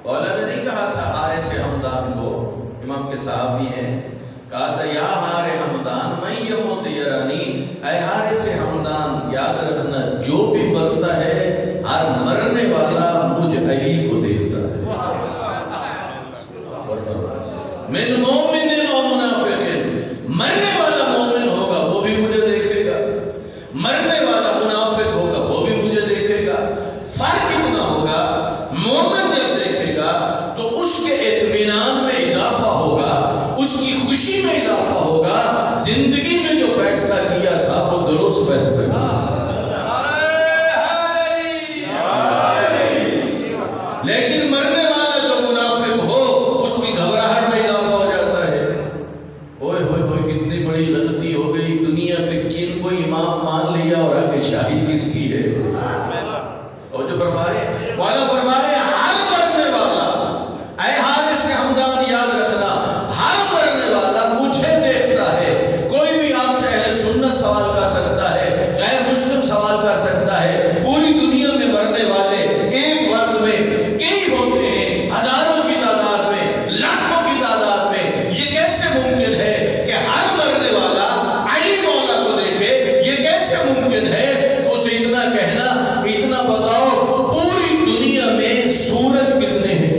مولا نے نہیں کہا تھا حارث ہمدان کو، امام کے صحابی ہیں، کہا تھا یا حارث ہمدان میں یموت یرانی، اے حارث ہمدان یاد رکھنا جو بھی مرتا ہے ہر مرنے والا مجھ علی کو دیکھتا ہے۔ من مومن و منافق، مرنے والا مومن ہوگا وہ بھی مجھے دیکھے گا، مرنے والا منافق ہوگا وہ بھی مجھے دیکھے گا۔ فرق اتنا ہوگا مومن جب دیکھے گا تو اس کے اطمینان میں اضافہ ہوگا، اس کی خوشی میں اضافہ ہوگا، زندگی میں جو فیصلہ کیا تھا وہ درست فیصلہ کیا۔ لیکن مرنے والا جو منافق ہو اس کی گھبراہٹ میں اضافہ ہو جاتا ہے، اوئے ہوئے ہوئے کتنی بڑی غلطی ہو گئی، دنیا پہ کن کو امام مان لیا اور آگے شاہی کس کی ہے۔ اور جو فرمائے والا فرمائے ہر مرنے والا، اے حارث ہمدان یاد رکھنا ہر مرنے والا مجھے دیکھتا ہے۔ کوئی بھی آپ سے اہل سنت سوال کر سکتا ہے، غیر مسلم سوال کر سکتا ہے، پوری دنیا میں مرنے والے ایک وقت میں کئی ہوتے ہیں، ہزاروں کی تعداد میں، لاکھوں کی تعداد میں، یہ کیسے ممکن ہے کہ ہر مرنے والا علی مولا کو دیکھے؟ یہ کیسے ممکن ہے؟ اسے اتنا کہنا، اتنا بتاؤ پوری دنیا میں سورج کتنے ہیں؟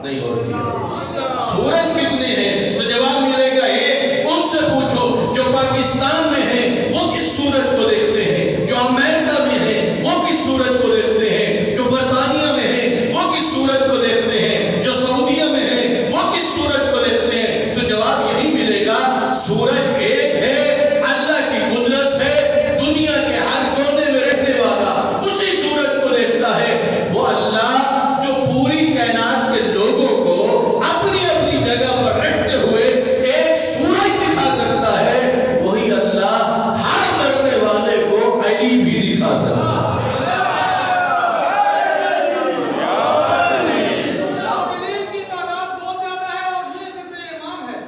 نہیں اور کیا سورج کتنے ہیں؟ تو جواب ملے گا ایک، ان سے پوچھو جو پاکستان میں ہیں وہ کس سورج کو دیکھتے ہیں، جو امریکہ میں ہیں وہ کس سورج کو دیکھتے ہیں، جو برطانیہ میں ہیں وہ کس سورج کو دیکھتے ہیں، جو سعودیہ میں ہیں وہ کس سورج کو دیکھتے ہیں؟ تو جواب یہی ملے گا سورج ایک ہے، اللہ کی قدرت سے دنیا کے ہر کونے میں رہنے والا اسی سورج کو دیکھتا ہے۔ وہ اللہ جو پوری کائنات کے لوگوں کو اپنی اپنی جگہ پر رکھتے ہوئے ایک سورج دکھا سکتا ہے، وہی اللہ ہر مرنے والے کو علی بھی دکھا سکتا ہے۔ کی تعداد بہت زیادہ ہے اور یہ ذکر امام ہے،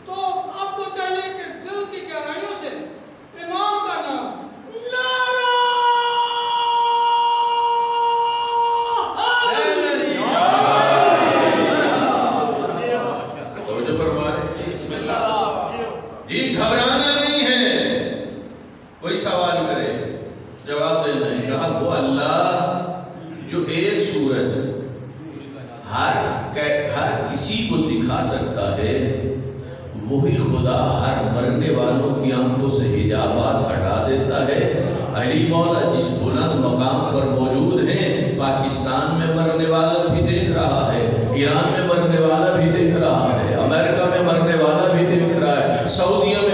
تو آپ کو چاہیے کہ دل کی گہرائیوں سے امام کا نام توجہ فرمائے، جی گھبرانا نہیں ہے، کوئی سوال کرے جواب دینا ہے۔ کہا وہ اللہ جو ایک سورج ہر کسی کو دکھا سکتا ہے، وہی خدا ہر مرنے والوں کی آنکھوں سے حجابات ہٹا دیتا ہے۔ علی مولا جس بلند مقام پر موجود ہیں، پاکستان میں مرنے والا بھی دیکھ رہا ہے، ایران میں مرنے والا بھی دیکھ رہا ہے، امریکہ میں مرنے والا بھی دیکھ رہا ہے، سعودیہ